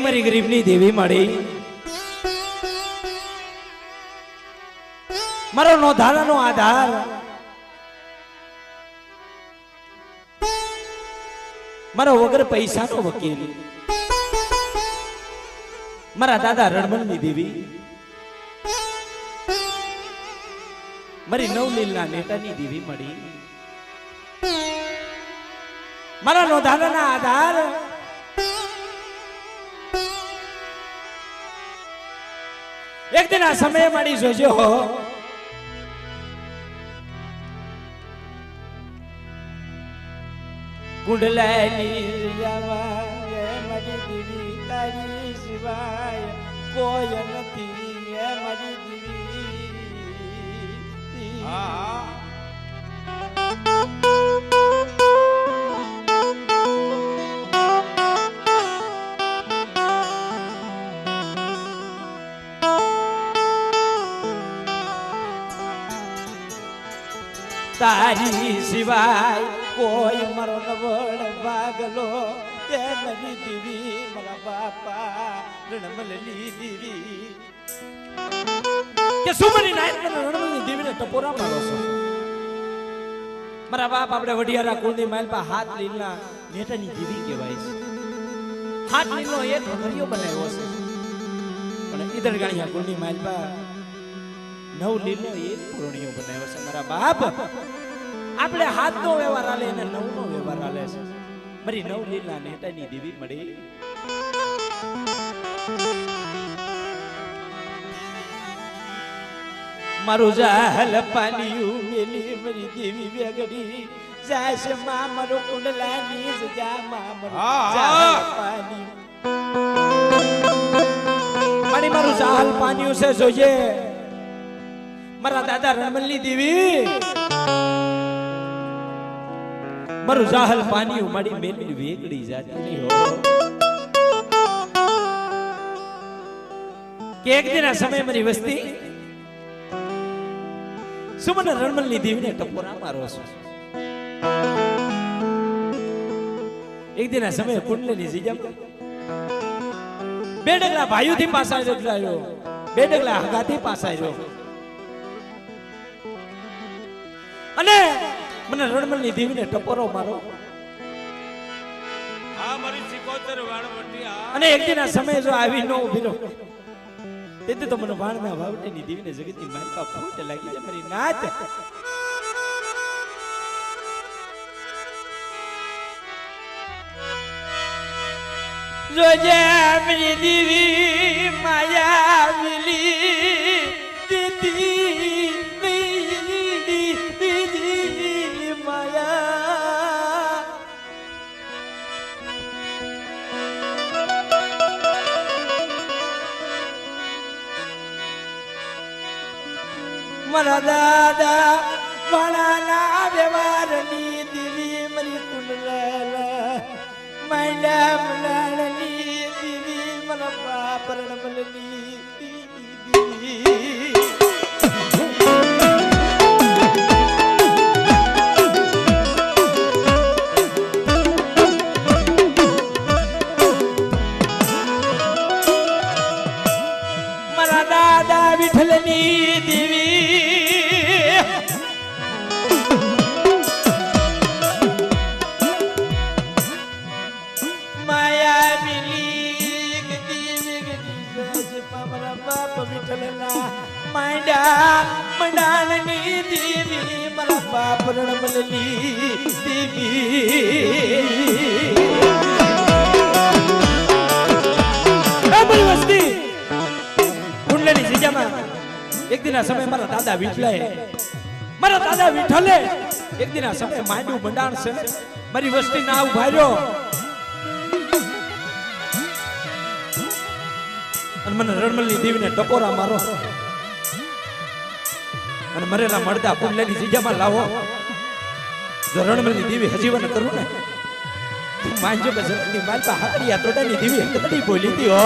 મારી ગરીબની દેવી મળી, મારો નોંધારાનો આધાર, મારો વગર પૈસાનો વકીલ, મારા દાદા રણમલની દેવી, મારી નવલીલના નેતાની દેવી મળી, મારા નોંધારાના આધાર, એક દિન આ સમય મળી જોજો, કુંડલાની મારી દેવી તારી સિવાય કોઈ નથી, મારી દેવી તારી સિવાય કોઈ મારો નવળ ભાગલો, તે મારી દેવી મારા બાપા રણમલની દેવી કે સુમરી નાયક રણમલની દેવીને ટપોરા મારો છો. મારા બાપ આપણે વડિયારા કુળની માલપા હાથ લીલના નેટાની દેવી કહેવાય છે. હાથ લીલનો એક ઘડિયો બનાવ્યો છે, પણ ઈદર ગાણિયા કુળની માલપા નવ લીલનો એક પુરણિયો બનાવ્યો છે. મારા બાપ આપણે હાથનો વ્યવહાર આલે અને નવનો વ્યવહાર આલે છે. મારી નવ લીલના નેટાની દેવી મળી, મારું જાહલ પાનિયું મેલી મારી દેવી વેગડી જાય છે માં, મારો કુંડલાની સજા માં, મારું જાહલ પાનિયું મારું જાહલ પાનિયું છે જોઈએ. મારા દાદા રણમલની દેવી મારું જાહલ પાનિયું મારી મેલી વેગડી જાતી નહીં હો. કે એક દિન આ સમય મારી વસ્તી સુમન રણમલની દેવીને ટપોરા મારો છો. એક દિન આ સમય કુંડલીની જીજમ બે ડગલા ભાઈઓથી પાછા રહ્યો, બે ડગલા હગાથી પાછા રહ્યો અને મને રણમલની દેવીને ટપોરો મારો. અને એક દિન આ સમય જો આવી ન ઉભી રહો તેથી તો મને વાણના વાવટેની દેવીને જગતની માલપા ફૂટ લાગી જાય. મારી નાત જોજે મારી દેવી માયા મિલી દીદી માયા મારા દાદા વાળાના વ્યવહારની દેવી મારી કુંડલા માયલા મલાળની દેવી મારા બાપ રણમલની દેવી. મારા દાદા વિઠ્ઠલની દેવી માયા મિલી મારા બાપ વિઠ્ઠલના માંડા મંડાણની દેવી મારા બાપ રણમલની દેવી. વસ્તી કુંડલીની જીજામાં એક દિન આ સમય મારા દાદા વિઠ્ઠલે એક દિન આ સમય માંડ્યું મંડાણ છે. મારી વસ્તી ના ઉભા રહ્યો અને મને રણમલની દેવીને ટપોરા મારો અને મરેલા મળતા કુંડલીની જીજામાં લાવો. જો રણમલની દેવી હજીવન કરું ને માનજો કે જગતની માલપા હાકડિયા તોડાની દેવી હકડી બોલી હતી હો.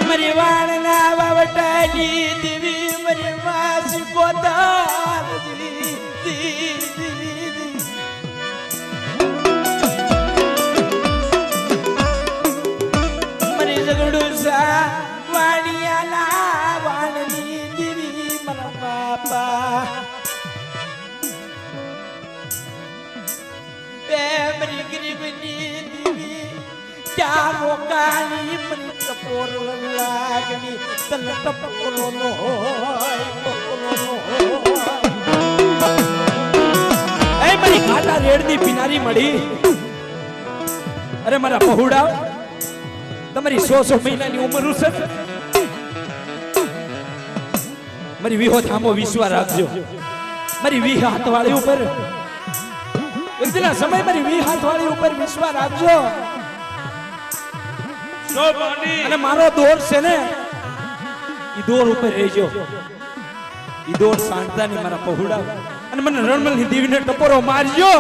મારી વાળના વાવટા ગોદાર મરી ઝઘડું સા વાણિયાના વાણની દેવી મારા બાપા મરી ગરીબની દેવી ક્યાં રોકાની મરી ટપોર લાગની તન ટપોરો નો એ મારી કાટા રેડની પીનારી મળી અરે મારા પહોડા તમારી 100 મહિનાની ઉંમર છે મારી વિહો થામો વિશ્વાસ રાખજો મારી વી હાથવાળી ઉપર એક દિના સમય મારી વી હાથવાળી ઉપર વિશ્વાસ રાખજો અને મારો દોર છે ને ઈ દોર ઉપર રહેજો ઈ દોર સાંધતાની મારા પહોડા અને મને રણમલની દેવીને ટપોરો મારજો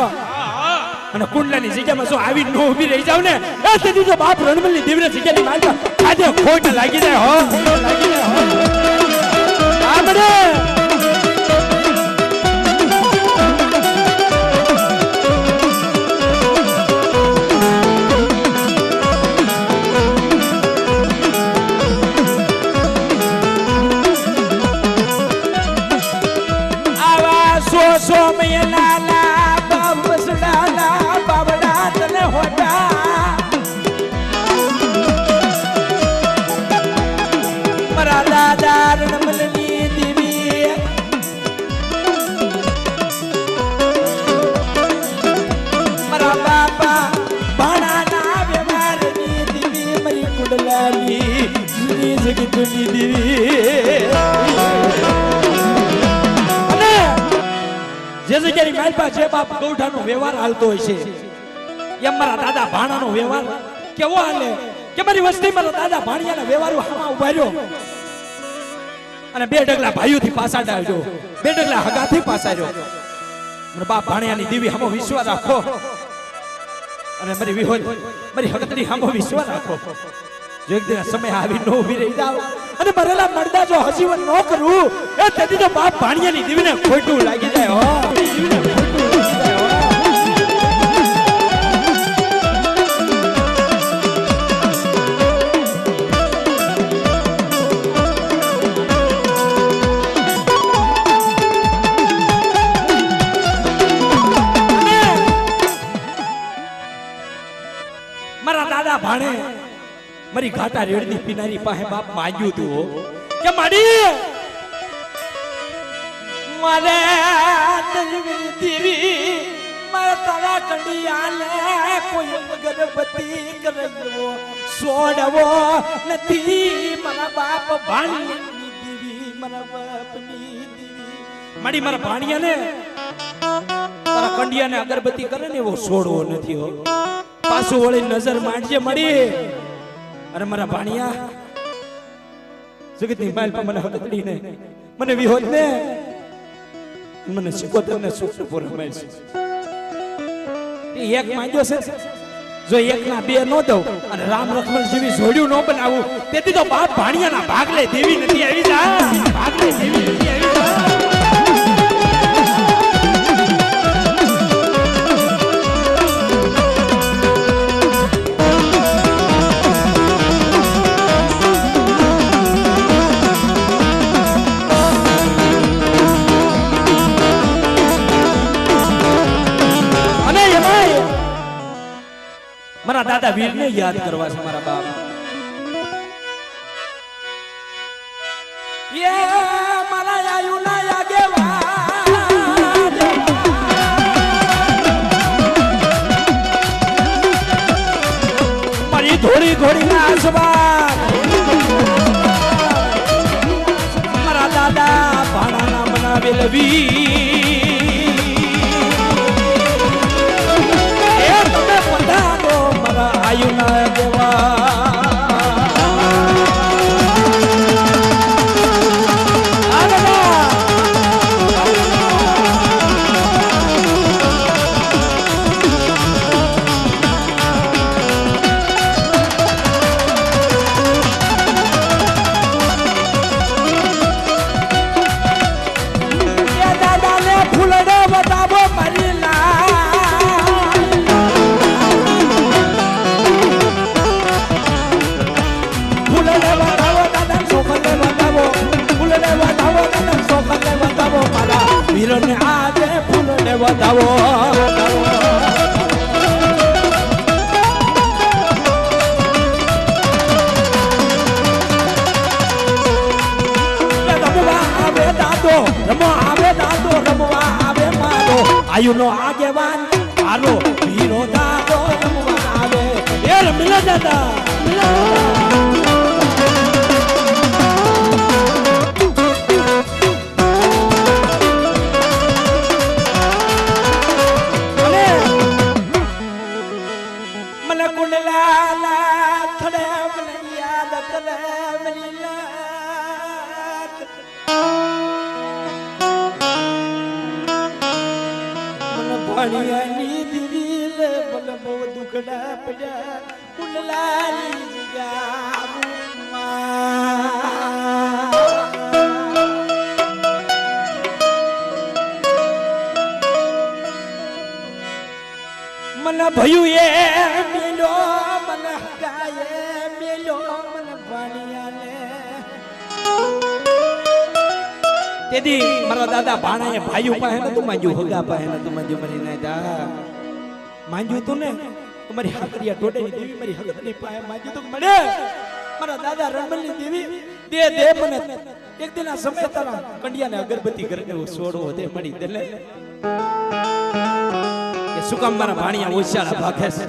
અને કુંડલાની જગ્યામાં જો આવી નો ઊભી રહી જાવ ને એ તેથી જો બાપ રણમલની દેવીને જગ્યાની મારજો આજે ખોટ લાગી જાય હો લાગી જાય હો આમડે જે જગ્યાની માલપા જે બાપ ગૌઠાનો વ્યવહાર હાલતો હોય છે એમ મારા દાદા ભાણાનો વ્યવહાર કેવો હાલે કે મારી વસ્તી મારા દાદા ભાણિયાના વ્યવહારો હામાં ઉભા રહ્યો અને બે ડગલા ભાઈઓથી પાછા ડાળજો બે ડગલા હગાથી પાછા રહ્યો મારા બાપ ભાણિયાની દેવી હામો વિશ્વાસ રાખો અને મારી વિહોર મારી હગતની હામો વિશ્વાસ રાખો જો એક દિન સમય આવી નો ઉભી રહી જાવ અને મરેલા મરદા જો હજીવન નો કરું એ તેથી તો બાપ ભાણિયાની દેવીને ખોટું લાગી જાય હો મારા દાદા ભાણે મારી ઘાટા રેડની પીનારી પાસે બાપ માંગ્યું તું કે માડી મારે દેવી મારા તારા કંડિયાને કોઈ અગરબત્તી કરવો છોડવો નથી મારા બાપ ભાણિયાની દેવી મારા બાપની દેવી માડી મારા ભાણિયાને તારા કંડિયાને અગરબત્તી કરે ને એવો છોડવો નથી હો પાછું વળી નજર માંડજે મળી અરે મારા ભાણિયા જગતની માલ પર મને હકડીને મને વિહોત ને મને સિકોતર ને સુખ પૂરા મળે છે એક માંગ્યો છે જો એક ના બે નો દઉં અને રામ લક્ષ્મણ જેવી જોડ્યું નો બનાવું તેથી તો બાપ ભાણિયાના ભાગલે દેવી નથી આવી જા ભાગલે દેવી નથી આવી જા મારા દાદા વીરને યાદ કરવા છે મારા બાપ મારા આયુના આગેવા મારી થોડી થોડી ના આસવા મારા દાદા ભાણાના બનાવેલ આયુના દેવા ધાવો રમો આવે દાદો રમવા આવે મારો આયુનો આગેવાન મારો વીરો દાદો રમવા આવે એ રમીલા દાદા મને કુંડલા થડે મને યાદ કરે મલીલા પાણીયાની દિલ મને બહુ દુખડા પડ્યા કુંડલાની જગ્યામાં મને ભયું એ મેલો મને હગાયે મેલો મને પાણીયાને તેથી મારા દાદા ભાણાએ ભાઈઓ પાસે નતું માંજ્યું હગા પાસે નતું માંજ્યું મરી ના જા માંજ્યું તું ને તમારી હાકરિયા ટોડેની દેવી મારી હગની પાસે માંજ્યું તું મળે મારા દાદા રણબલની દેવી દે મને એક દિન આ સમય તારા કંડિયાને અગરબત્તી કરીને છોડવો તે મળી દે કે શું કામ મારા ભાણિયા ઓછાળા ભાગે છે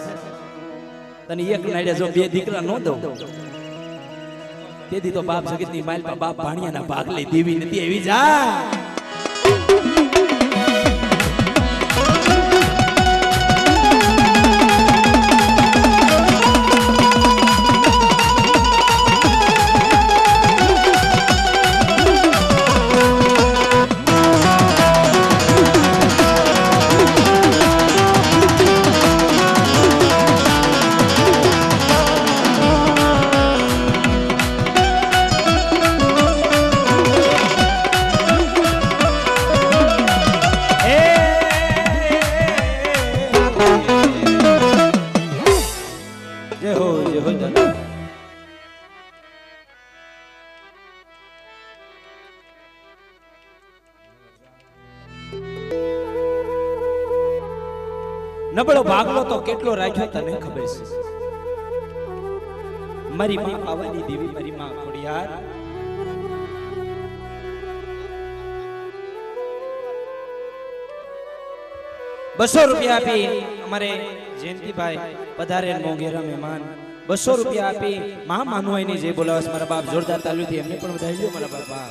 તને એક નાડે જો બે દીકરા નો દઉં તેથી તો બાપ જગતની માલ પર બાપ ભાણિયાના ભાગ લઈ દેવી નથી એવી જા નબળો ભાગલો તો કેટલો રાખ્યો તને ખબર છે મારી માં પાવાની દેવી મારી માં ખોડિયાર 200 રૂપિયા આપી અમારે જયંતિભાઈ પધારે મોંઘેરા મહેમાન 200 રૂપિયા આપી મા માનવાઈની જે બોલાવસ મારા બાપ જોરદાર તાલીથી એમને પણ વધાવી લ્યો મારા બાપા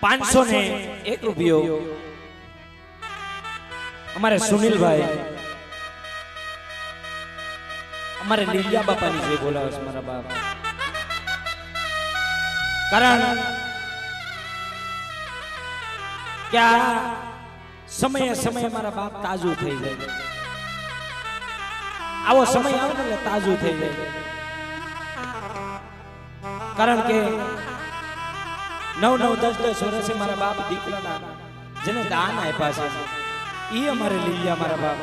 ₹501 हमारे सुनील भाई हमारे लीलिया बापा ने जे बोला हमारा बाप कारण क्या समय समय हमारा बाप ताजू થઈ જાય આવો સમય આવે એટલે તાજુ થઈ જાય કારણ કે 9-9 10-10 વર્ષે મારા બાપ દીકરાના જેને દાન આપ્યા છે ઈ અમારે લીલિયા મારા બાપ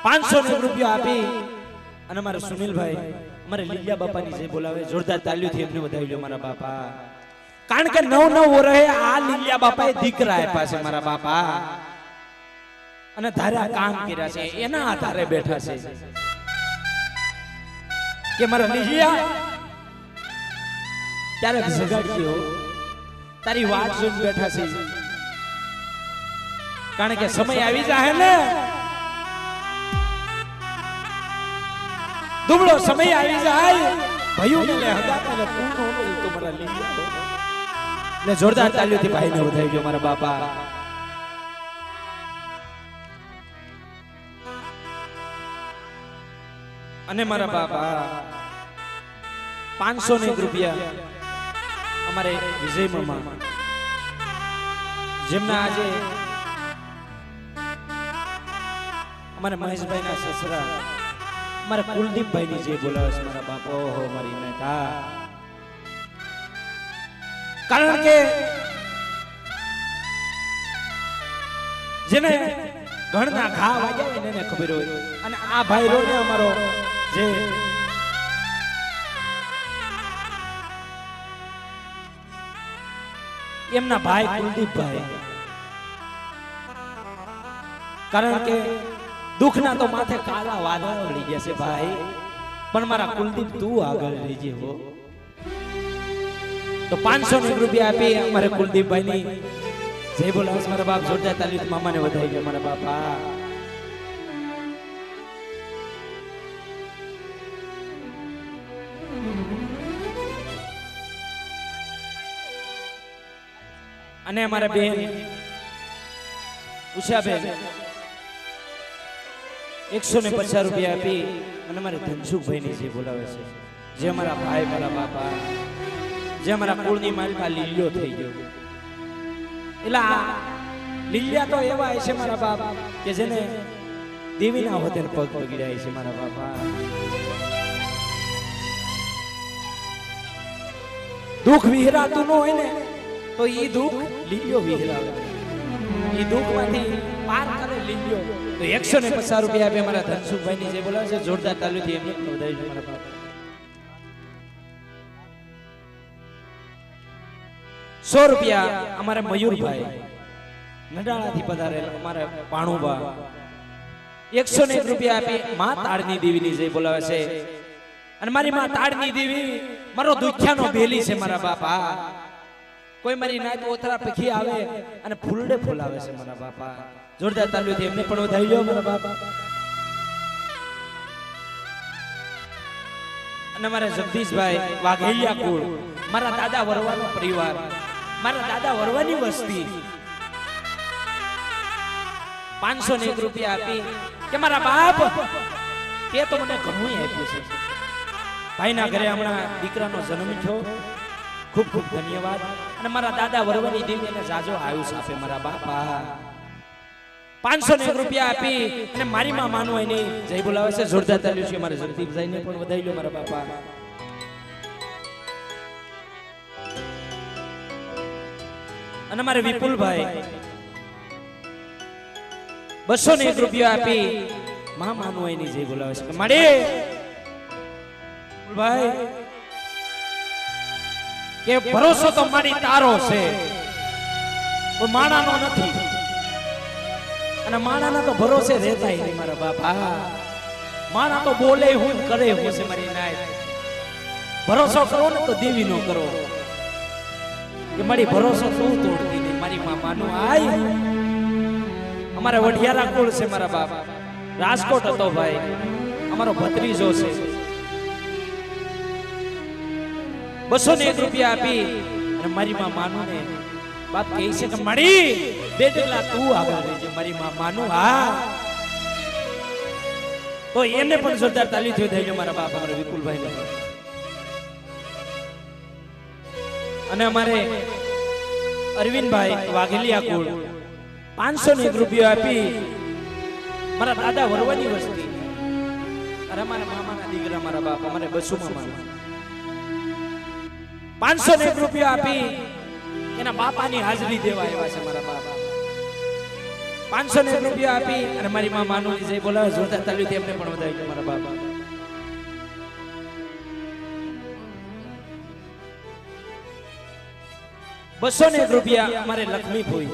501 રૂપિયા આપી અને મારા સુનિલભાઈ અમારે લીલિયા બાપાની જે બોલાવે જોરદાર તાળીઓથી એમને વધાવી લ્યો મારા બાપા કારણ કે 9-9 વર્ષે આ લીલિયા બાપાએ દીકરા આપ્યા છે મારા બાપા અને ધારા કામ કર્યા છે એના આધારે બેઠા છે કે મારા લીલિયા ત્યારે જગાડ્યો તારી વાત જોઈને બેઠા છે કારણ કે સમય આવી જાય ને દુબળો સમય આવી જાય ભાઈઓને લે હદાતા ને પૂર્ણ હોય તો મારા લીલિયા ને જોરદાર તાળીઓથી ભાઈને વધાવી ગયો મારા બાપા અને મારા બાપા 501 રૂપિયા हमारे विजय मामा जेमना आज हमारे महेश भाई ना ससरा हमारे कुलदीप भाई ने जे बोला हमारा बाप ओहो मारी ने था कारण के જેને ઘણના ઘા વાગ્યા હોય ને એને ખબર હોય. અને આ ભાઈ રોને અમારો જે એમના ભાઈ કુલદીપભાઈ, કારણ કે દુઃખના તો માથે કાળા વાદળ પડી ગયા છે ભાઈ, પણ મારા કુલદીપ તું આગળ લેજે હો. તો 500 રૂપિયા આપી અમારે કુલદીપભાઈ ની જય બોલાવસ મારા બાપ. જોરદાર તાલી મામાને વધાઈ ગયો મારા બાપા. અને અમારા બેન ઉષાબેન 150 રૂપિયા આપી અને અમારે ધનસુખભાઈ ની જે બોલાવે છે, જે અમારા ભાઈ મારા બાપા, જે અમારા કુળની માલમાં લીલ્યો થઈ ગયો. એટલે આ લીલિયા તો એવા છે મારા બાપ કે જેને દેવીના હોતે પગ પગડ્યા છે મારા બાપા. દુઃખ વિહરાતું ન હોય ને તો ઈ દુઃખ લીલિયો વિહરાવે, ઈ દુઃખમાંથી પાર કરે લીલિયો. તો 150 રૂપિયા આપે મારા ધનસુખભાઈ ની જે બોલાવે છે, જોરદાર તાલીથી એમને વધાવી મારા બાપા. 100 રૂપિયા અમારે મયુરભાઈ નડાળાથી પધારેલા અમારે પાણુબા 101 રૂપિયા આપી માં તાળની દેવીની જય બોલાવે છે. અને મારી માં તાળની દેવી મારો દુખ્યાનો બેલી છે મારા બાપા. કોઈ મારી નાત ઓથરા પખી આવે અને ફૂલડે ફૂલાવે છે મારા બાપા. જોરદાર તાળીથી એમને પણ વધાવી લો મારા બાપા. અને મારા જગદીશભાઈ વાઘેલિયા કુળ, મારા દાદા વરવાનો પરિવાર, મારા દાદા વરવાની વસ્તી 501 રૂપિયા આપી કે મારા બાપ તે તો મને ઘણું આપ્યું છે. ભાઈના ઘરે હમણાં દીકરાનો જન્મ થયો, ખૂબ ખૂબ ધન્યવાદ. અને મારા દાદા વરવાની દેવીને જાજો આયુષ આપે મારા બાપા. 501 રૂપિયા આપી અને મારી માં માનવું એની જય બોલાવે છે. જોરદાર તાલીઓ છે મારા જગદીપભાઈને પણ વધાવી લો મારા બાપા. અને મારે વિપુલભાઈ 201 રૂપિયા આપી મા માનવું એની જય બોલાવે છે. માડી ભાઈ કે ભરોસો તો મારી તારો છે, કોઈ માણાનો નથી. અને માણાના તો ભરોસે રહેતા નહીં મારા બાપા. માણા તો બોલે હું કરે હું છે મારી નાય. ભરોસો કરો ને તો દેવી નો કરો કે મારી ભરોસો તું તોડતી નહીં. મારી મામાનું આય અમારા વઢિયારા કુળ છે મારા બાપ. રાજકોટ હતો ભાઈ, અમારો ભત્રીજો છે. 201 રૂપિયા આપી અને મારી માં માનું ને બાપ કહે છે કે મળી બે ડગલા તું આગળ રહેજે મારી માં માનું. હા તો એને પણ જોરદાર તાલી થઈ થઈ મારા બાપ અમારા વિપુલભાઈ ને. અને અમારે અરવિંદભાઈ વાઘેલિયા કુળ 501 રૂપિયા આપી મારા દાદા વરવાની વસ્તી. અરે મારા મામાના દીકરા મારા બાપ અમારે બસુ મામા 501 રૂપિયા આપી એના બાપાની હાજરી દેવા આવ્યા છે મારા બાપા. 501 રૂપિયા આપી અને મારી માં માનુની જય બોલાવે. જોરદાર તાલીથી એમને પણ વધાવી મારા બાપા. $201 રૂપિયા અમારે લક્ષ્મી ભોઈ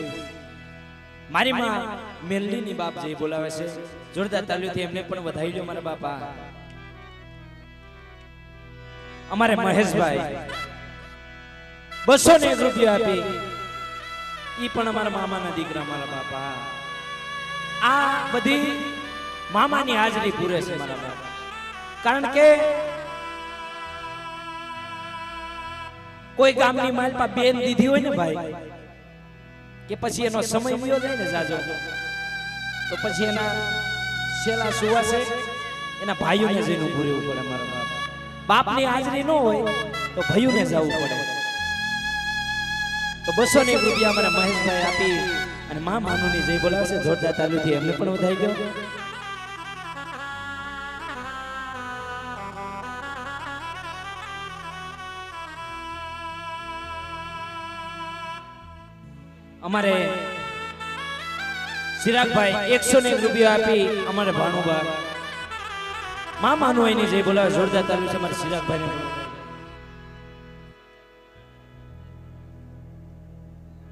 મારી માં મેલડીની બાપ જય બોલાવે છે. જોરદાર તાલીથી એમને પણ વધાવી લો મારા બાપા. અમારે મહેશભાઈ 201 રૂપિયા આપી ઈ પણ અમારા મામાના દીકરા મારા બાપા. આ બધી મામાની હાજરી પૂરે છે મારા બાપા. કારણ કે કોઈ ગામની માલપા બેન દીધી હોય ને ભાઈ કે પછી એનો સમય વયો જાય ને જાજો, તો પછી એના શેલા સુવાસે એના ભાઈઓને જઈને ઉભું રહેવું પડે મારા બાપા. બાપની હાજરી ન હોય તો ભાઈઓને જવું પડે. તો 201 રૂપિયા અમારા મહેશભાઈ આપી અને મા માનુની જય બોલાવશે. જોરદાર તાલીથી એમને પણ વધાઈ ગયો. અમારે ચિરાગભાઈ 101 રૂપિયા આપી અમારે ભાણુબા માં માનું એની જય બોલાવે જોરદાર તાલુ છે અમારે ચિરાગભાઈ ને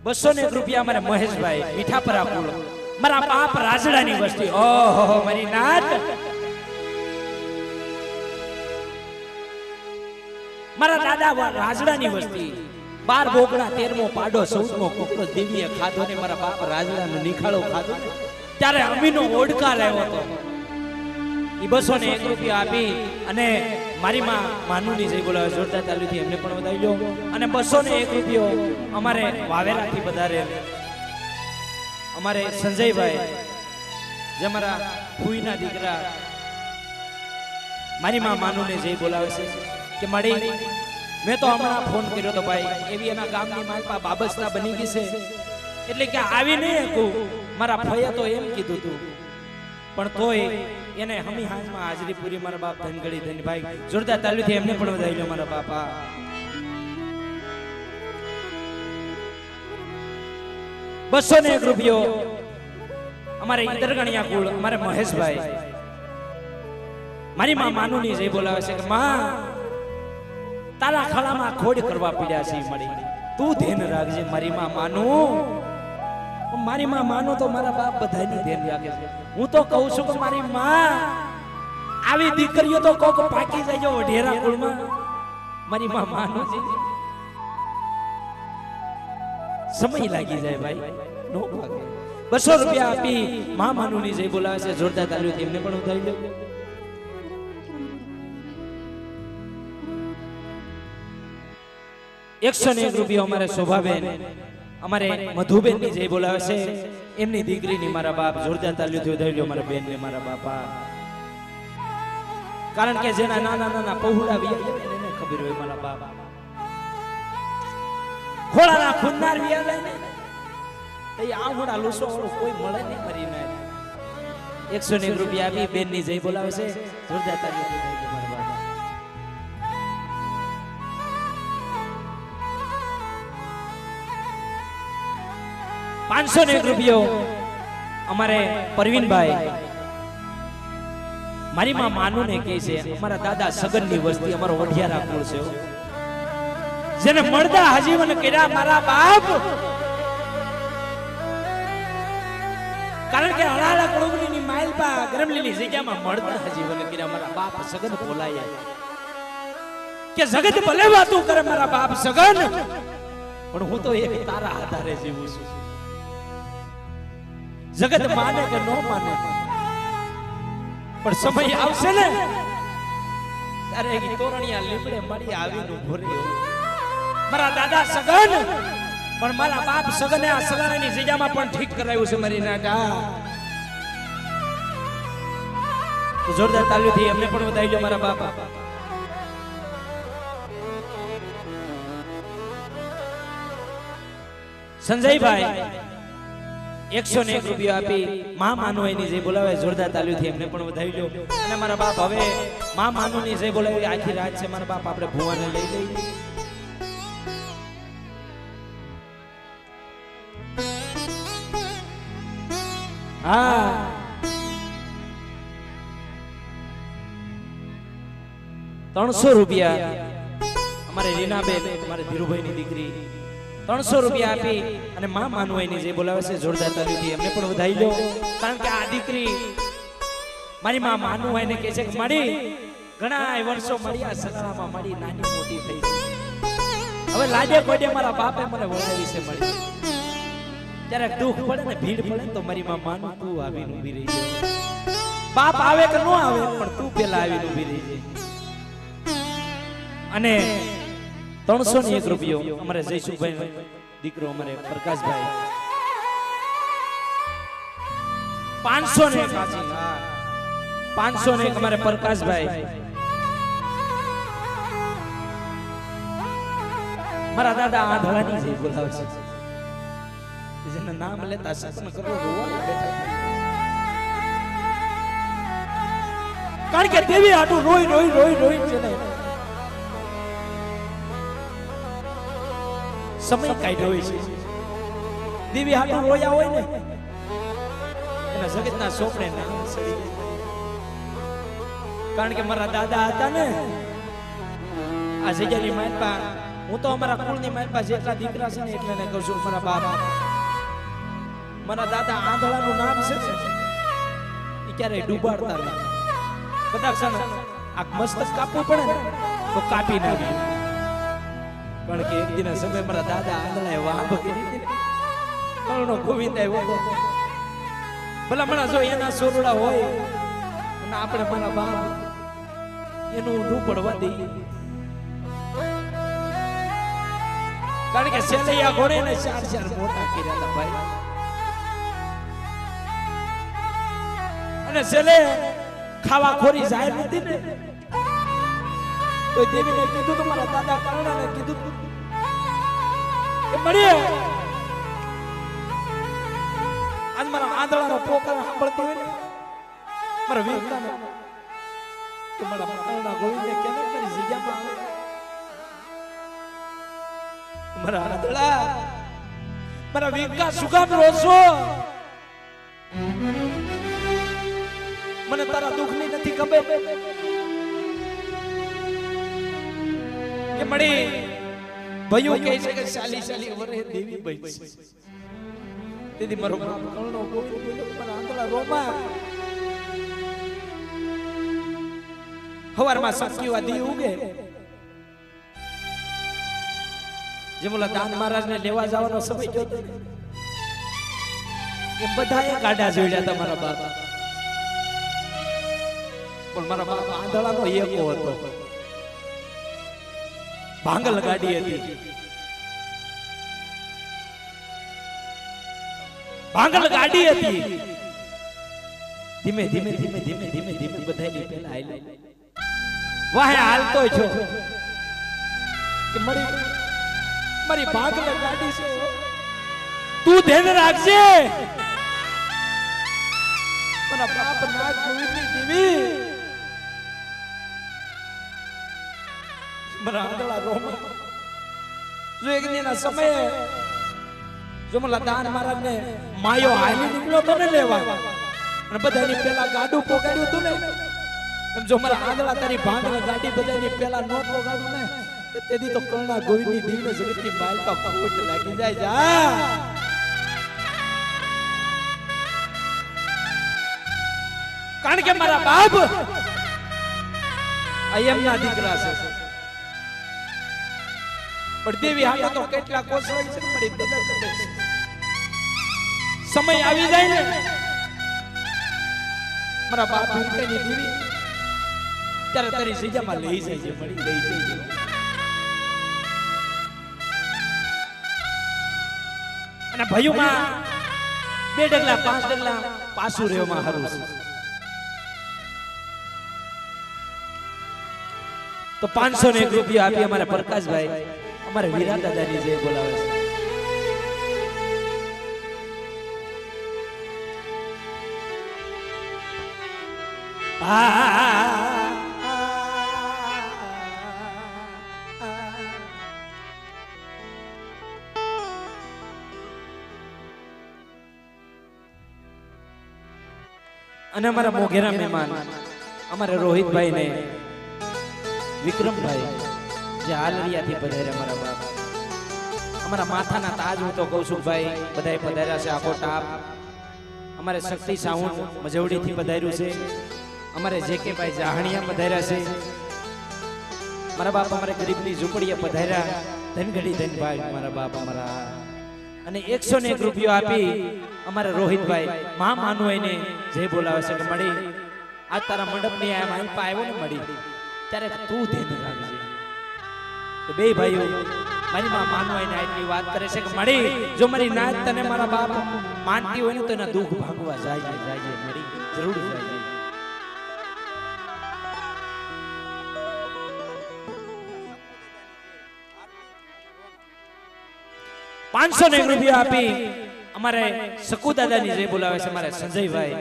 201 રૂપિયા અમારે મહેશભાઈ મીઠાપરા કુળ મારા બાપ રાજડાની વસ્તી ઓહો મારી નાત મારા દાદા રાજડાની વસ્તી 12 બોકડા 13મો પાડો 14મો કોકડો દેવીએ ખાધો ને મારા બાપ રાજડાનો નિખાળો ખાધો ત્યારે અમીનો ઓડકાર આવ્યો હતો ઈ 201 રૂપિયા આપી અને મારી માં માનુની જય બોલાવે જોરદાર તાલીથી એમને પણ વધાવી લો અને 201 રૂપિયો અમારે વાવેરાથી વધારે અમારે સંજયભાઈ જે મારા ફૂઈના દીકરા મારી માં માનુને જય બોલાવે છે કે મળી મેં તો હમણાં ફોન કર્યો તો ભાઈ એવી એના ગામની માલપા બાબસના બની ગઈ છે એટલે કે આવી નહીં હકું મારા ફયા તો એમ કીધું તું પણ તોય એને હમી હાજમાં હાજરી પૂરી મારા બાપ ધનગડી ધનભાઈ જોરદાર તાલીથી એમને પણ વધાવી લો મારા બાપા 201 રૂપિયો અમારે ઇન્દ્રગણિયા કુળ અમારે મહેશભાઈ મારી માં માનુની જય બોલાવે છે કે માં તારા ખળામાં ખોડ કરવા પડ્યા છે મળી તું ધ્યાન રાખજે મારી માં માનું તો મારા બાપ બધાની ધ્યાન રાખે છે હું તો કહું છું કે મારી માં આવી દીકરીઓ તો કોક પાકી જાય વઢેરા કુળમાં મારી માં માનું છે સમય લાગી જાય ભાઈ નો ભાગે 200 રૂપિયા આપી માં માનુની જય બોલાવે છે જોરદાર તાલીથી એમને પણ ઉધારી લો 101 રૂપિયા અમારે શોભાબેન અમારે મધુબેન ની જય બોલાવે છે એમની દીકરીની મારા બાપ જોરદાર તાલીથી ઉધારી લો મારા બેન ને મારા બાપા કારણ કે જેના નાના નાના પહોળા વિયા એને ખબર હોય મારા બાપ ખોળાના ખુન્નાર વિયા લઈને એ આવડા લૂસો વાળો કોઈ મળે નહીં મરીને 101 રૂપિયા આપી બેન ની જય બોલાવે છે જોરદાર તાલીથી ઉધારી લો મારા બાપ 501 રૂપિયો અમારે પરવીનભાઈ મારી માં માનું ને કહે છે અમારા દાદા સગન ની વસ્તી અમારો વઢિયારા કુળ છે જેને મળદા હજીવન કર્યા મારા બાપ કારણ કે હળાળા કળુગની ની માઈલપા ગરમલીની જગ્યામાં મળદા હજીવન કર્યા મારા બાપ સગન બોલાયા કે જગત ભલે વાતું કરે મારા બાપ સગન પણ હું તો એક તારા આધારે જીવું છું જગત માને કે ન માને પણ સમય આવશે ને ત્યારે એક તોરણિયા લીમડે મળી આવીને ઉભો રહ્યો મારા દાદા સગન પણ મારા બાપ સગને આ સગાની જગ્યામાં પણ ઠીક કરાવ્યું છે મારી નાકા તો જોરદાર તાલીથી એમને પણ વધાવી લો મારા બાપા સંજયભાઈ 101 રૂપિયા આપી માં માનો એની જય બોલાવે જોરદાર તાલીથી એમને પણ વધાવી લો અને મારા બાપ હવે માં માનોની જય બોલાવી આખી રાત છે મારા બાપ આપણે ભુવાને લઈ લઈએ હા 300 રૂપિયા અમારે રીનાબેન અમારે ધીરુભાઈ ની દીકરી 300 રૂપિયા આપી અને માં માનું એની જે બોલાવે છે જોરદાર તાલીથી એમને પણ વધાવી લો કારણ કે આ દીકરી મારી માં માનું એને કહે છે કે મારી ઘણા વર્ષો મળી આ સગામાં મળી નાની મોટી થઈ છે હવે લાડે કોડે મારા બાપે મને વળાવી છે મળી ત્યારે દુઃખ પડે ને ભીડ પડે તો મારી માં માનું તું આવીને ઊભી રહી જાય બાપ આવે કે ન આવે પણ તું પેલા આવીને ઊભી રહી જાય અને 301 રૂપિયો અમારે જયસુખભાઈ દીકરો અમારે પ્રકાશભાઈ 501 અમારે પ્રકાશભાઈ મારા દાદા આંધળાની જય બોલાવે છે જેના નામ લેતા સપન કરો રોવા બેઠા કારણ કે દેવી આટું રોઈ રોઈ રોઈ રોઈ છે ને સમય કાઢ્યો હોય છે દેવી હાટું રોયા હોય ને અને જગતના સોપડે નામ સડી કારણ કે મારા દાદા હતા ને આ જગ્યાની માલપા હું તો અમારા કુળની માલપા જેટલા દીકરા છે ને એટલે ને કહું છું મારા બાપ મારા દાદા આંધળાનું નામ છે ને એ ક્યારેય ડૂબાડતા નથી કદાચ છે ને આ મસ્તક કાપવું પડે ને તો કાપી નાખી કારણ કે એક દિન સમય મારા દાદા આંધળાએ વાહ કરી કણનો ગોવિંદ આવ્યો ભલા મણા જો એના સોરડા હોય અને આપણે મારા બાપ એનું ઊંધું પડવા દઈએ કારણ કે સેલૈયા ઘોડે ને ચાર ચાર મોટા કર્યા હતા ભાઈ અને સેલે ખાવા ખોરી જાહેર નથી ને તો દેવીને કીધું તો મારા દાદા કર્ણાને કીધું કે મળીએ આજ મારા આંધળાનો પોકાર સાંભળતી હોય ને મારા વીરતાને તો મારા કર્ણા ગોવિંદને કેમ કરી જગ્યામાં મારા આંધળા મારા વીરકા સુગામ રોસો મને તારા દુઃખની નથી ખબર કે મળી ભયો કહે છે કે શાલી વરે દેવી બની તેથી મારો કર્ણો ગોવિંદ મારા આંધળા રોમા હવારમાં સખીવા દી ઉગે જેમલા દાન મહારાજને લેવા જવાનો સમય જોતો કે બધાએ ગાડા જોડ્યા હતા મારા બાપ પણ મારા બાપ આંધળાનો એકો હતો ભાંગલ ગાડી હતી ભાંગલ ગાડી હતી ધીમે ધીમે ધીમે ધીમે ધીમે ધીમે બધાની પેલા હાલી વાહે હાલતો છો કે મારી ભાંગલ ગાડી છે તું ધ્યાન રાખજે મારા બાપ નાગ ગોવિંદની દેવી મારા આંધળા રોમા જો એક દિનના સમયે જો મલા દાન મહારાજને માયો હાલી નીકળ્યો તો ને લેવા અને બધાની પેલા ગાડું પોગાડ્યું હતું ને એમ જો મારા આંધળા તારી ભાંગલ ગાડી બધાની પેલા નો પોગાડ્યું ને તેથી તો કર્ણા ગોવિંદની દેવીને જગતની માલપા ખોટ લાગી જાય જા કારણ કે મારા બાપ એમના દીકરા છે પણ દેવી હાલો તો કેટલા કોસળાઈ છે મળી બધા કરે સમય આવી જાય ને મારા બાપ ની દેવી ત્યારે તારી સીજામાં લઈ જાય છે મળી લઈ જાય અને ભયુમાં 2 ડગલા 5 ડગલા પાછું રહેવામાં હારું છે તો 501 રૂપિયા આપી અમારા પ્રકાશભાઈ અમારે વીરા દાદાની જય બોલાવે છે અને અમારા મોઘેરા મહેમાન અમારા રોહિતભાઈ ને વિક્રમભાઈ જે હાલરિયાથી પધાર્યા મારા બાપ અમારા માથાના તાજ હું તો કૌશુકભાઈ બધાય પધાર્યા છે આખો ટાપ અમારે શક્તિ સાઉન્ડ મજવડીથી પધાર્યું છે અમારે જેકે ભાઈ જાહણિયા પધાર્યા છે મારા બાપ અમારે ગરીબની ઝૂંપડીએ પધાર્યા ધનગઢી ધનભાઈ મારા બાપ અમારા અને 101 રૂપિયો આપી અમારે રોહિતભાઈ મા માનું એને જે બોલાવે છે કે મળી આ તારા મંડપની આ માલપા આવ્યો ને મળી ત્યારે તું ધ્યાન રાખજે તો બે ભાઈઓ મારી માં માનો એને આટલી વાત કરે છે કે મળી જો મારી નાત તને મારા બાપ માનતી હોય ને તો એના દુઃખ ભાગવા જાય મળી જરૂર જાય 501 રૂપિયા આપી અમારે શકુ દાદાની જય બોલાવે છે અમારે સંજયભાઈ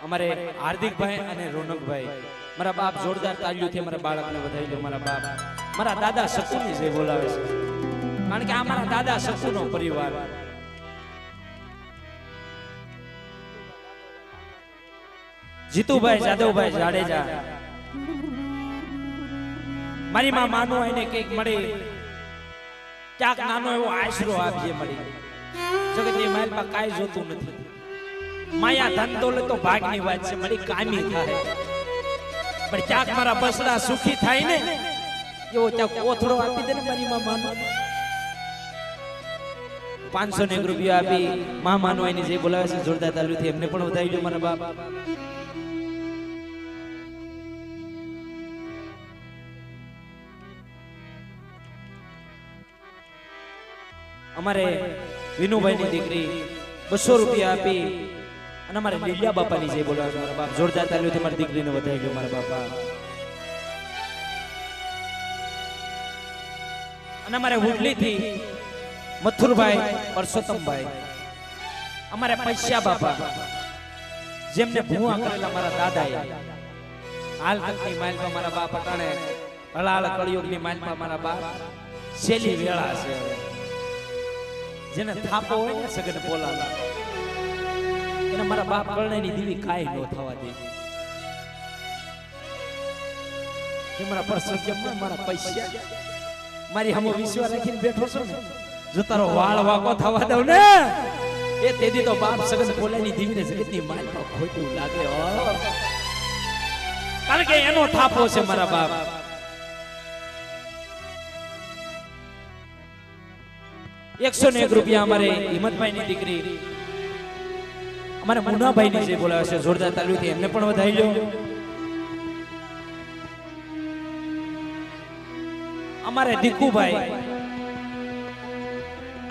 અમારે હાર્દિકભાઈ અને રોનકભાઈ મારા બાપ જોરદાર તાળીઓથી અમારા બાળકને વધાવી દો મારા બાપ મારા દાદા શકુની જય બોલાવે છે કારણ કે આ મારા દાદા શકુનો પરિવાર જીતુભાઈ જાદવભાઈ જાડેજા મારી માં માનું એને કઈક મળી ક્યાંક નાનો એવો આશરો આપજે મળી જગતની માલમાં કાંઈ જોતું નથી માયા ધન દોલત તો ભાગની વાત છે મળી કામી થાય પણ ક્યાંક મારા બસડા સુખી થાય ને એવો ક્યાંક કોથળો આપી દે ને મારી માં માનું 500 રૂપિયા આપી માં માનું એની જે બોલાવે છે જોરદાર તાલુથી એમને પણ વધાવી દો મારા બાપ અમારે વિનુભાઈ ની દીકરી 200 રૂપિયા આપી અને અમારે લીલિયા બાપાની જે બોલાવે મારા બાપ જોરદાર તાલીઓથી મારી દીકરીને વધાવી ગયો મારા બાપા અને અમારે હુડલી થી મથુરભાઈ પરસોત્તમભાઈ અમારે પૈસા બાપા જેમને ભૂવા કરેલા મારા દાદાએ હાલ તકની માલમાં મારા બાપ અટાણે હળાળ કળિયુગની માલમાં મારા બાપ શેલી વેળા છે જેને થાપો હોય ને સગન બોલાવા એને મારા બાપ કરણેની દીવી કાઈ ન થવા દે કે મારા પરસોત્તમમાં મારા પૈસા મારી હમો વિશ્વાસ રાખીને બેઠો છો ને જો તારો વાળ વાકો થવા દઉં ને એ તેદી તો બાપ સગન બોલાની દીવીને જગતની માલમાં ખોટું લાગે કારણ કે એનો થાપો છે મારા બાપ 101 રૂપિયા અમારે હિંમતભાઈ ની દીકરી અમારે મુનાભાઈ ની જે બોલાવે છે જોરદાર તાલુથી એમને પણ વધાવી લો અમારે દીકુભાઈ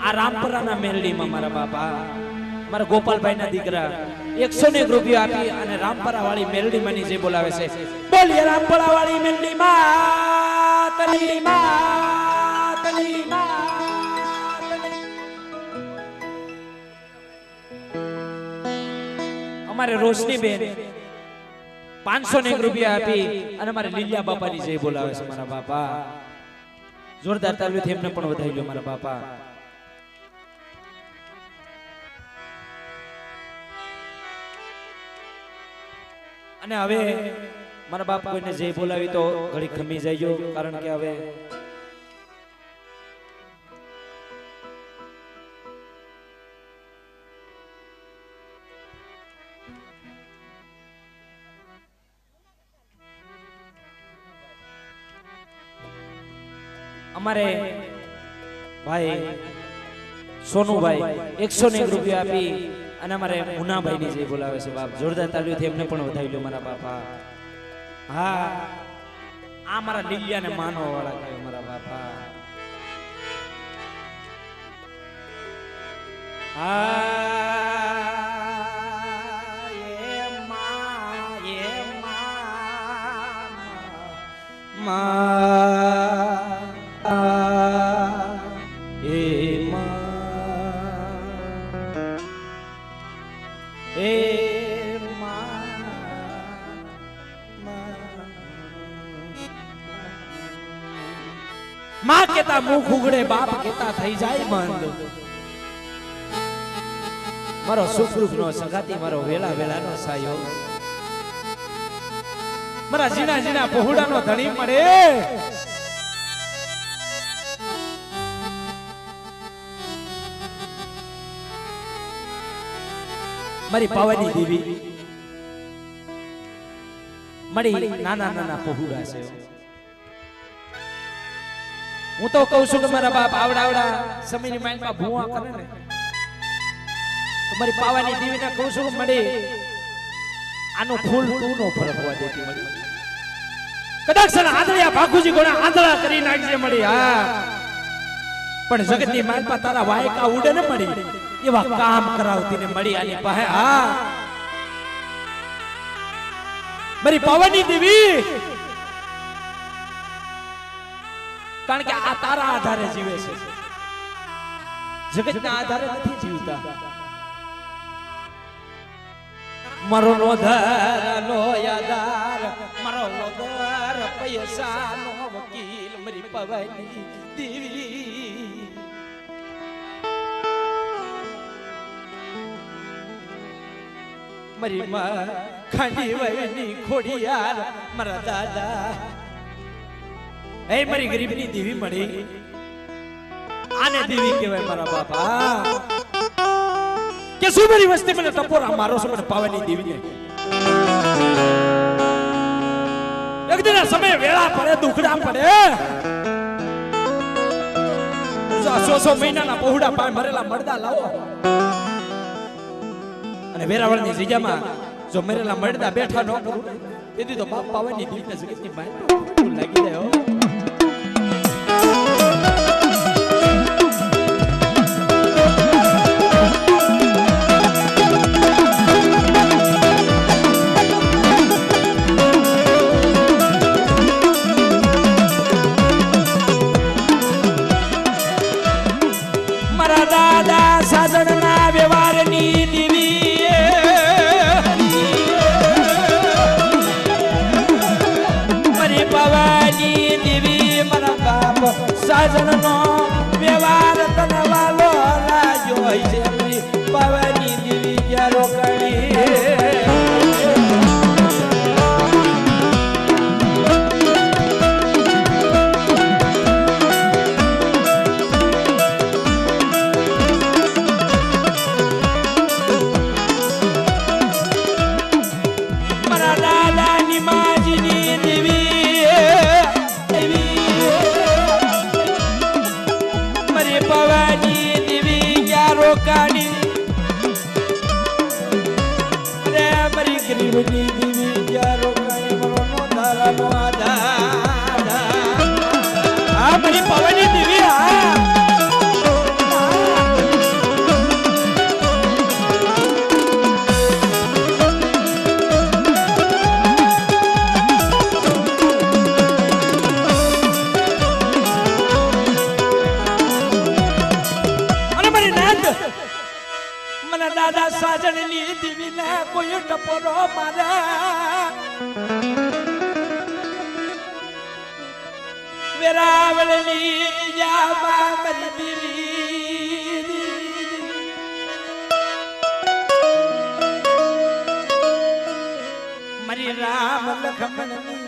આ રામપરાના મેલડીમાં મારા બાપા મારા ગોપાલભાઈ ના દીકરા 101 રૂપિયા આપી અને રામપરા વાળી મેલડીમાં ની જે બોલાવે છે બોલીએ રામપરા વાળી મેલડીમાં તલીમાં અમારે રોશની બેન 501 રૂપિયા આપી અને અમારે લીલિયા બાપાની જે બોલાવે છે મારા બાપા જોરદાર તાલીઓથી એમને પણ વધાવી લો મારા બાપા અને હવે મારા બાપ કોઈને જે બોલાવી તો ઘડી ખમી જાય કારણ કે હવે અમારે ભાઈ સોનુભાઈ 101 રૂપિયા આપી અને અમારે મુનાભાઈ ની જે બોલાવે છે બાપ જોરદાર તાલીઓથી એમને પણ વધાવી લો મારા બાપા હા આ મારા લીલિયા ને માનો વાળા કહેવાય મારા બાપા માં કેતા મુખ ઉગડે બાપ કેતા થઈ જાય બંધ મારો સુખરૂપ નો સંગાતી મારો વેલા વેલા નો સાયો મારા જીણા જીણા પહોળા નો ધણી મળે મારી પાવાની દેવી મળી નાના નાના પહોળા છે હું તો કહું છું કે મારા બાપ આવડા સમયની માઇન્ડમાં ભૂવા કરે ને મારી પાવાની દેવીને કહું છું કે મળી આનો ફૂલ તું નો ફરકવા દેતી મળી કદાચ સર આંધળિયા ભાગુજી ગોણા આંધળા કરી નાખજે મળી હા પણ જગતની માઇન્ડમાં તારા વાયકા ઉડે ને મળી એવા કામ કરાવતી ને મળી આની પાસે હા મારી પાવાની દેવી કારણ કે આ તારા આધારે જીવે છે જગતના આધારે નથી જીવતા મારો લોધર લોયાદાર મારો લોધર પૈસાનો વકીલ મારી પવાની દેવી મારી માં ખાંડી વયની ખોડિયાર મારા દાદા એ મારી ગરીબની દેવી મળી આને દેવી કહેવાય મારા બાપા કે શું મારી વસ્તી મને ટપોરા મારો છો મને પાવાની દેવી ને એક દિન સમય વેળા પડે દુખડા પડે સો મહિનાના પહોળા પાય મરેલા મરદા લાવો અને વેરાવળની જગ્યામાં જો મરેલા મરદા બેઠા ન કરું તેથી તો બાપ પાવાની દેવીને જગતની માય લાગી જાય હો સાજણના વ્યવહારની દેવી મારી પાવાની દેવી મારા બાપ સાજણનો વ્યવહાર તને વાલો લાગ્યો હોય છે મારી પાવાની દેવી ક્યારો કરી દાદા સાજણની દેવીને કોઈ ટપોરો મારે વેરાવળની જામાં મારી દેવી મારી રામ લખમણની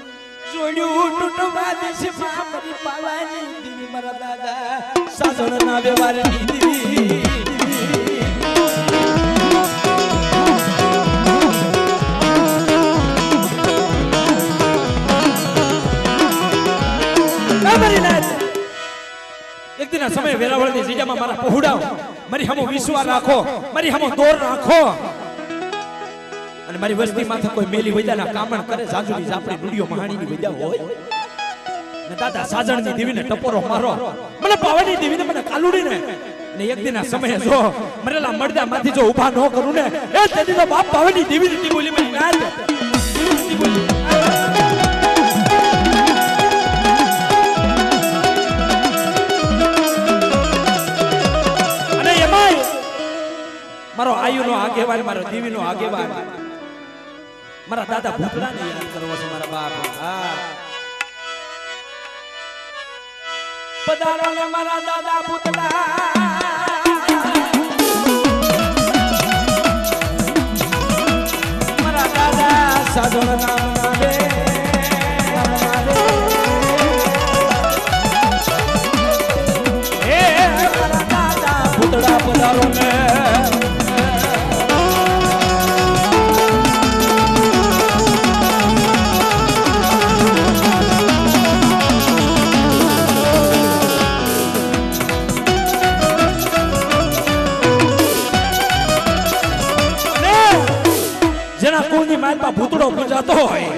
જોડ્યું તૂટવા દેશમાં મારી પાવાની દેવી મારા દાદા સાજણના વ્યવહારની દેવી એક દિન સમય વેરાવળની જગ્યામાં મારા પહોળાઓ મારી હમો વિશ્વાસ રાખો મારી હમો દોર રાખો અને મારી વસ્તી માથે કોઈ મેલી વૈદાના કામણ કરે જાજુની જાપડી ડુડિયો મહાણીની વૈદા હોય ને દાદા સાજણની દેવીને ટપોરો મારો મને પાવાની દેવીને મને કાલુડીને ને એક દિન સમયે જો મરેલા મરદામાંથી જો ઊભા ન કરું ને એ તેથી તો બાપ પાવાની દેવીની બોલી મારી નાદ દેવીની બોલી મારો આયુનો આગેવાન મારો દેવીનો આગેવાન મારા દાદા ભૂતડાને યાદ કરવો છે મારા બાપ હા પધારો ને મારા દાદા ભૂતડા મારા દાદા સાધુના નામ લે હે મારા દાદા ભૂતડા પધારો ને ભૂતડો પૂજાતો હોય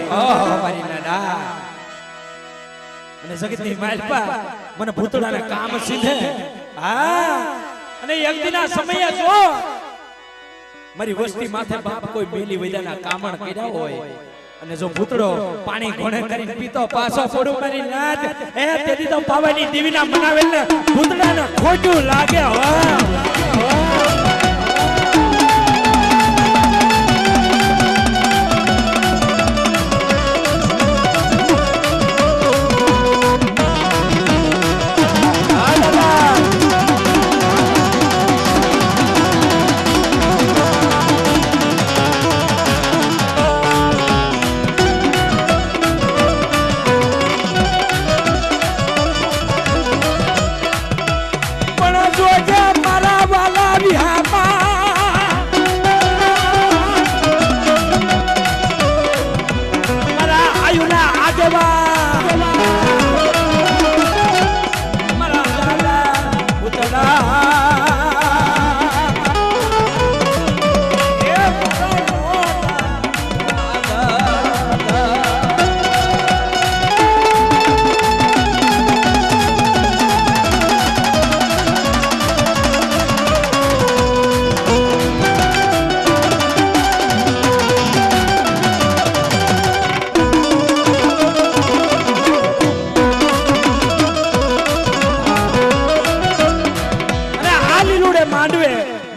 મારી નાના અને જગતની માલપા મને ભૂતડાના કામ સીધે હા અને એક દિના સમયે જો મારી વસ્તી માથે બાપ કોઈ મેલી વૈદાના કામણ કર્યા હોય અને જો ભૂતડો પાણી ઘોણે કરીને પીતો પાછો પડું મારી નાત એ તેથી તો પાવાની દેવીના મનાવેલ ને ભૂતડાને ખોટું લાગે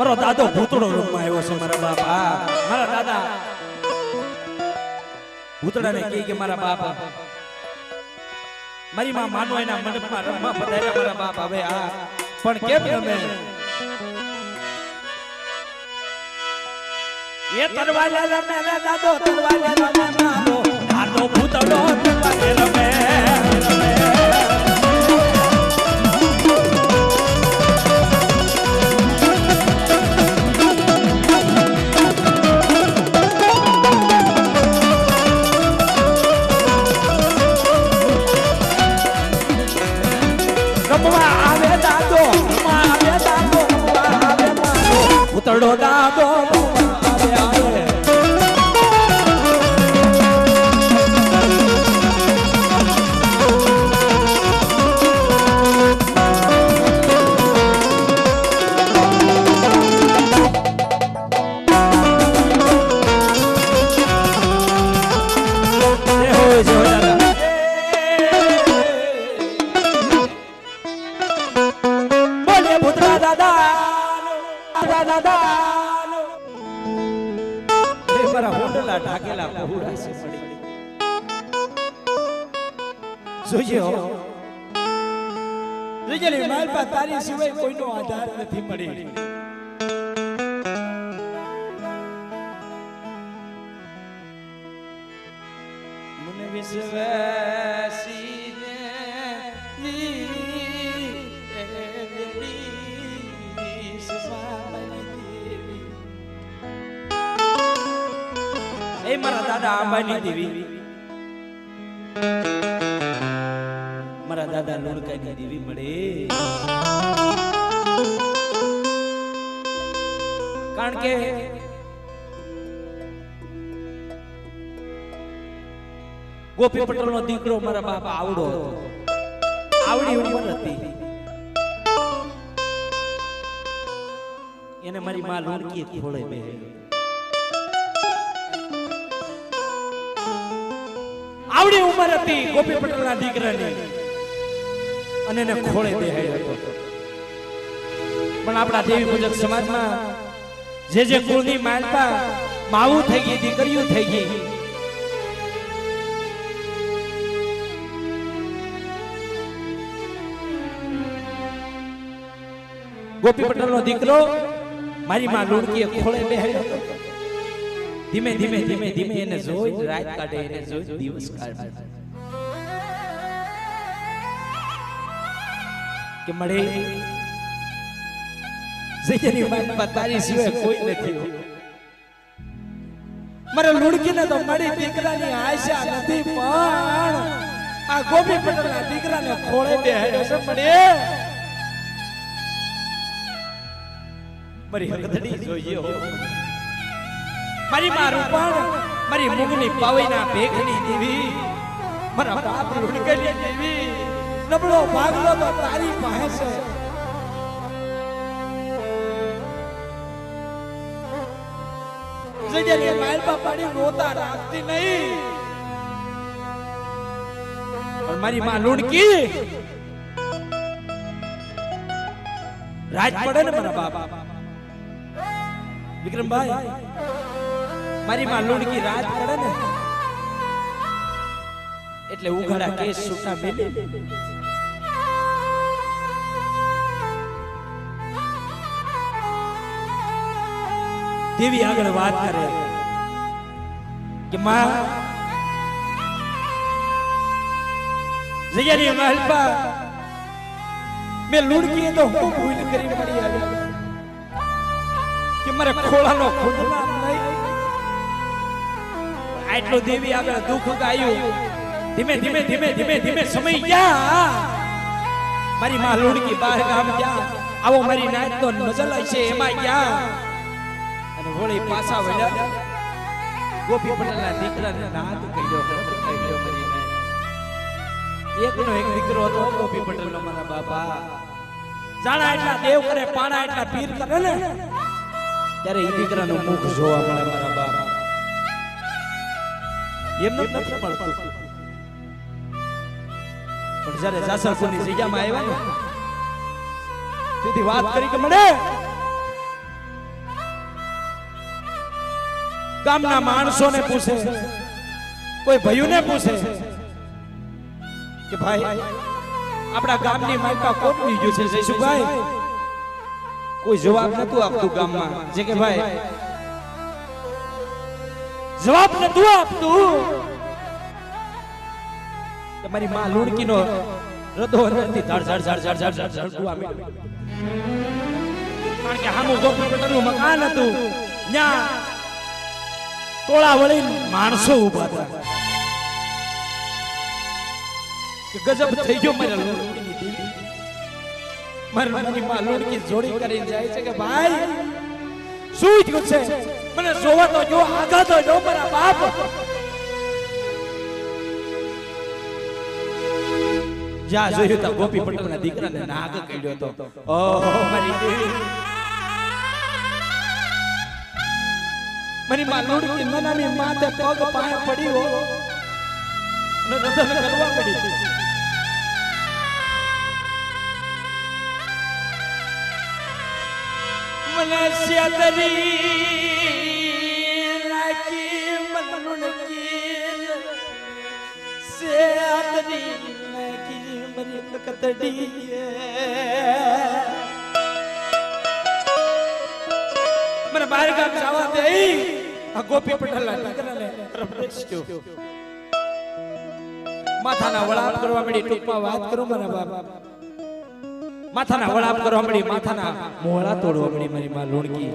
મારો દાદો ભૂતળો રૂપમાં આવ્યો છે મારા બાપ. હા મારા દાદા ભૂતળાને કહે કે મારા બાપ મારી માં માનો એના મંડપમાં રમવા પધાર્યા મારા બાપ. હવે આ પણ કેમ રમે એ તરવાલે રમે રે દાદો તરવાલે રમે મારો દાદો ભૂતળો તરવાલે રમે ભૂતળો દાદો તારી સિવાય કોઈનો આધાર નથી મળી. મને વિશ્વાસીને એ મારા દાદા આંબાની દેવી મારા દાદા લુણકાની દેવી મળે. કારણ કે ગોપી પટેલ નો દીકરો મારા બાપ આવડો હતો. આવડી ઉંમર હતી એને મારી માં લુણકી ખોળે બેહી. આવડી ઉંમર હતી ગોપી પટેલ ના દીકરાની અને એને ખોળે બેહાયો હતો. પણ આપણા દેવી પૂજક સમાજમાં જે કુળની માનતા માવું થઈ ગઈ દીકરીઓ થઈ ગઈ. ગોપી પટેલ નો દીકરો મારી માં લુણકીએ ખોળે બેહાયો હતો. ધીમે ધીમે ધીમે ધીમે એને જોઈ રાત કાઢે એને જોઈ દિવસ કાઢે કે મળે જેની માનતા તારી સિવાય કોઈ નથી. મારા લુણકીને તો મારી દીકરાની આશા નથી પણ આ ગોપી પટેલના દીકરાને ખોળે બેહાડ્યો છે. મળે મારી હકદડી જોઈએ મારી માં રૂપાણ મારી મુગની પાવઈના ભેખની દેવી મારા બાપ લુણકીની દેવી નબળો ભાગલો તો તારી પાસે છે. જજરી માલપા પાડી રોતા રાખતી નહીં પણ મારી માં લુણકી રાજ પડે ને મારા બાપ વિક્રમભાઈ મારી માં લુણકી રાજ પડે ને એટલે ઉઘાડા કેસ છૂટા મેલે દેવી આગળ વાત કરે કે માં જયાની માલપા મેં લુણકી તો હું ભૂલ કરીને મળી આવી કે મારે ખોળાનો ખુદના નહીં. આટલો દેવી આગળ દુઃખ ગાયું. ધીમે ધીમે ધીમે ધીમે ધીમે સમય ગયા. મારી માં લુણકી બહાર ગામ ગયા. આવો મારી નાત તો નજર છે એમાં ગયા અને વળી પાછા વળ્યા. ગોપી પટેલના દીકરાને નાત કહ્યો મારી એકનો એક દીકરો હતો ગોપી પટેલનો મારા બાપા. જાણા એટલા દેવ કરે પાણા એટલા પીર કરે ને ત્યારે એ દીકરાનું મુખ જોવા મળે મારા બાપ. એમનું નથી મળતું પણ જ્યારે જાસરપુરની જગ્યામાં આવ્યા ને તેથી વાત કરી કે મળે ગામના માણસોને પૂછે, કોઈ ભાઈઓને પૂછે કે ભાઈ આપણા ગામની માલપા કોણ બીજું છે જયસુભાઈ? કોઈ જવાબ નતું આપતું ગામમાં, જે કે ભાઈ જવાબ નતું આપતું. તમારી માં લુણકીનો રદો અંદરથી ધડ ધડ ધડ ધડ ધડ ધડ ધડવા માંડ્યો. કારણ કે હામું ગોપી પટેલનું મકાન હતું, ત્યાં ટોળા વળી માણસો ઉભા હતા. કે ગજબ થઈ ગયો મારા લુણકીની દેવી. મારી માં લુણકી જોડી કરીને જાય છે કે ભાઈ શું થયું છે? મને જોવા તો જો, આગળ તો જો મારા બાપ. જ્યાં જોયું તો ગોપી પટેલના દીકરાને નાગ કાઢ્યો હતો. ઓહો મારી દેવી, મારી માં લુણકી મનાની માથે પગ પાય પડી હો અને રદન કરવા પડી. મને સેદરી રાખી મન લુણકી સેદરી રાખી મરી કતડી. મને બહાર ગામ જવા દે. આ ગોપી પટેલના દીકરાને રફરેસ્યો. માથાના વળાપ કરવા મળી. ટૂંકમાં વાત કરું મારા બાપ, માથાના વળાપ કરવા મળી, માથાના મોળા તોડવા મળી મારી માં લુણકી.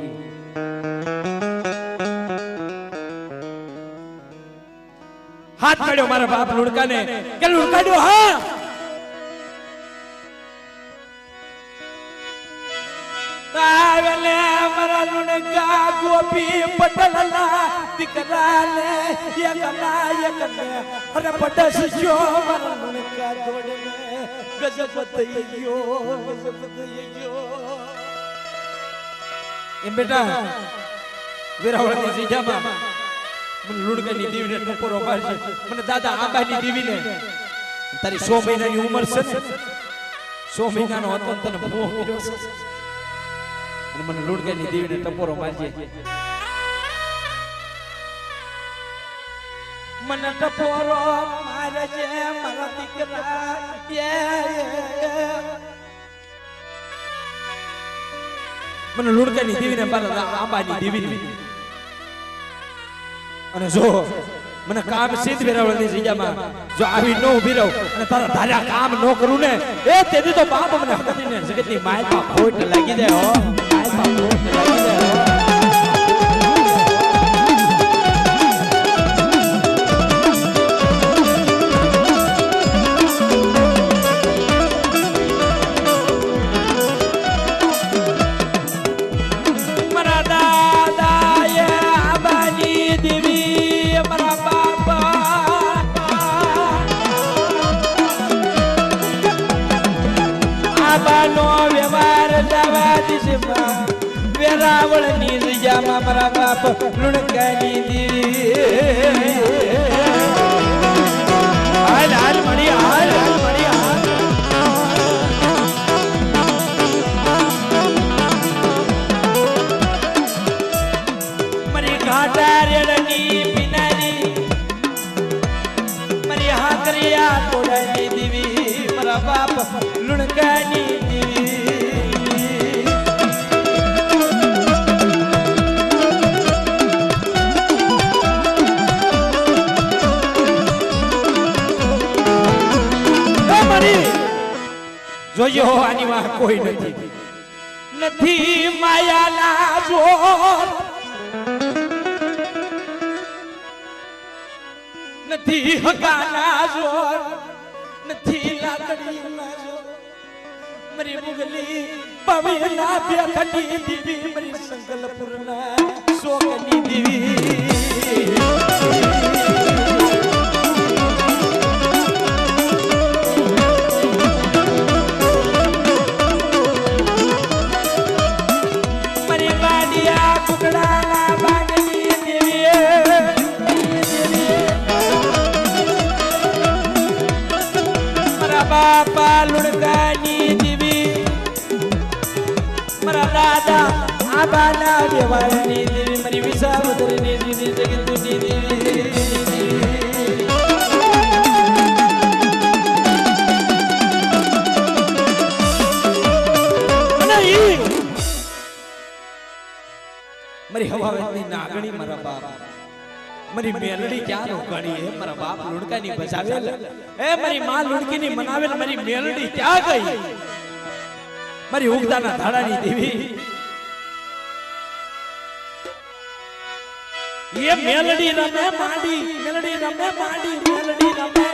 હાથ કાઢ્યો મારા બાપ લુણકાને કે લુણકાડ્યો. હા આવેલે મારા લુણકા ગોપી પટેલના દીકરાને એકના એકને અરે પટસ્યો મારા લુણકા દોડને. ગજબ થઈ ગયો, ગજબ થઈ ગયો. એમ બેટા વેરાવળની સીજામાં મને લુણકાની દેવીને ટપોરો મારશે. મને દાદા આંબાની દેવીને તારી 100 મહિનાની ઉંમર છે ને, 100 મહિનાનો હતો તને મોહ કર્યો છે. અને મને લુણકાની દેવીને ટપોરો મારશે. મને ટપોરો મારે છે મારા દીકરા. મને લુણકાની દેવીને મારા આંબાની દેવીને. અને જો મને કામ સિદ્ધ વેરાવળની જગ્યામાં જો આવી ન ઉભી રહું અને તારા ધાર્યા કામ ન કરું ને, એ તેથી તો બાપ મને હકતીને જગતની માયમાં ખોટ લાગી જાય હો. માયમાં ખોટ લાગી જાય હો. વેરાવળની જગ્યામાં મારા બાપ લુણકાની દેવી. હાલ હાલ મળી, હાલ હાલ મળી, હાલ. મારી ઘાટા રેડની પિનારી, મારી હાકરિયા તોડાની દેવી મારા બાપ લુણકાની દેવી. જોજો આની વાહ કોઈ નથી, નથી માયાના જોર, નથી હગાના જોર, નથી લાકડીના જોર. મારી મુગલી પવેલા બેખડી દેવી, મારી સંકલપુરના શોકની દેવી. બાપા લુણકાની દેવી મારા દાદા આબાના દેવાળની દેવી દેવી વિસાવદરની દીદી જગતની દેવી મારી હવાવેની નાગણી મારા બાપ મારી મેલડી ક્યાં રોકાણી હે મારા બાપ લુડકાની બચાવેલ એ મારી માં લુડકીની મનાવેલ મારી મેલડી ક્યાં ગઈ મારી ઉગતાના ધાડાની દેવી ये मेलडी रमे माडी मेलडी रमे माडी मेलडी रमे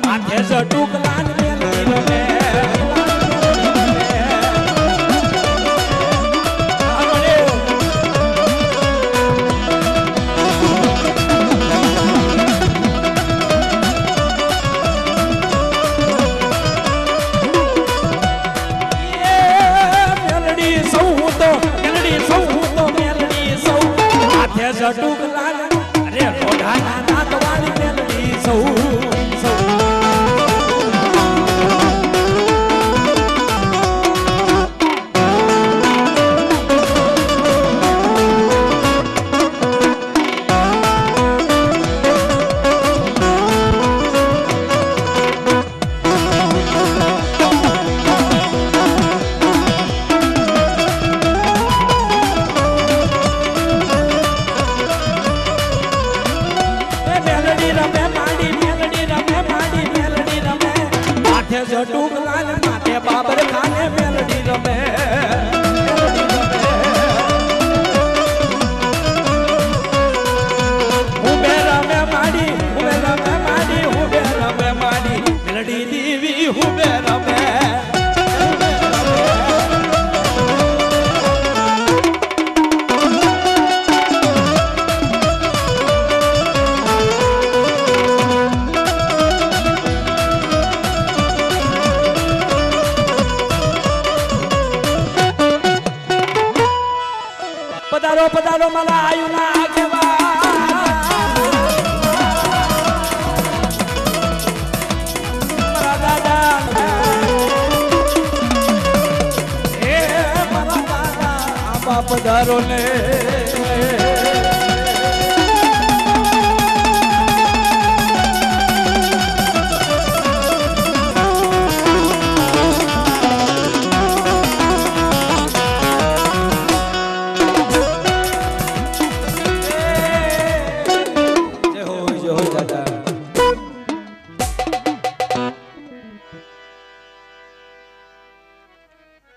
माथे जटुक लाल मेलडी रमे जटुक लाल अरे रोढ़ाना नात वाली मेलडी सौ सौ जटुक लाल माथे बाबर खाने मेलडी रमे हुबे रमे माडी मेलडी देवी हुबे रमे पधारो पधारो मला आयु ना आगेवा मरा दादा ए मरा दादा आबा पधारो ने दादा